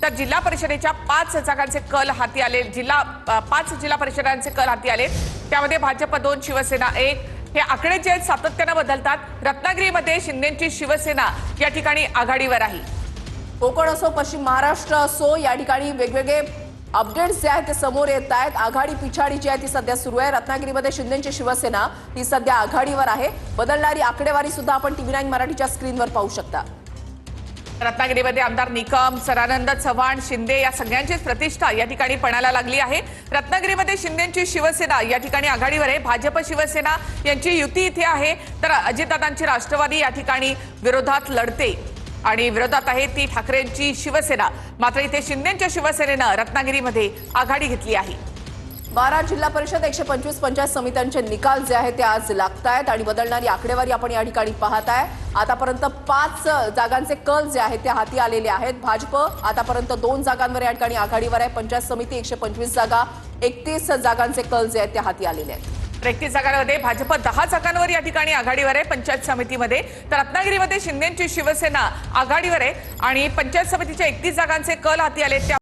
तर जिल्हा परिषदेच्या 5 जागांचे कल हाती आले। 5 जिल्हा परिषदांचे कल हाती आले। त्यामध्ये भाजप 2, शिवसेना 1 हे आकडे जे आहेत सातत्याने बदलतात। रत्नागिरीमध्ये शिंदेची शिवसेना या ठिकाणी आघाडीवर आहे। कोकण असो, पश्चिम महाराष्ट्र असो, या ठिकाणी वेगवेगळे अपडेट्स जे आहेत ते समोर येत आहेत। आघाडी पिछाडी जी आहे ती सध्या सुरू आहे। रत्नागिरीमध्ये शिंदेची शिवसेना ही सध्या आघाडीवर आहे। बदलणारी आकडेवारी सुद्धा आपण TV9 मराठीच्या स्क्रीनवर पाहू शकता। रत्नागिरीमध्ये आमदार निकम, सदानंद चव्हाण, शिंदे या सगळ्यांचीच प्रतिष्ठा या ठिकाणी पणाला लागली आहे। रत्नागिरीमध्ये शिंदेची शिवसेना या ठिकाणी आघाडीवर आहे। भाजप शिवसेना यांची युती इथे आहे, तर अजितदादांची राष्ट्रवादी या ठिकाणी विरोधात लढते आणि विरोधात आहे ती ठाकरेंची शिवसेना। मात्र इथे शिंदेच्या शिवसेनेनं रत्नागिरीमध्ये आघाडी घेतली आहे। 12 जिल्हा परिषद 125 पंचायत समित्यांचे निकाल जे आहेत ते आज लागतायत आणि बदलणारी आकडेवारी आपण या ठिकाणी पाहताय। आतापर्यंत 5 जागांचे कल जे आहेत ते हाती आलेले आहेत। भाजप आतापर्यंत 2 जागांवर या ठिकाणी आघाडीवर आहे। पंचायत समिती 125 जागा, 31 जागांचे कल जे आहेत ते हाती आलेले आहेत। 31 जागांमध्ये भाजप 10 जागांवर या ठिकाणी आघाडीवर आहे पंचायत समितीमध्ये। तर रत्नागिरीमध्ये शिंदेची शिवसेना आघाडीवर आहे आणि पंचायत समितीच्या 31 जागांचे कल हाती आले।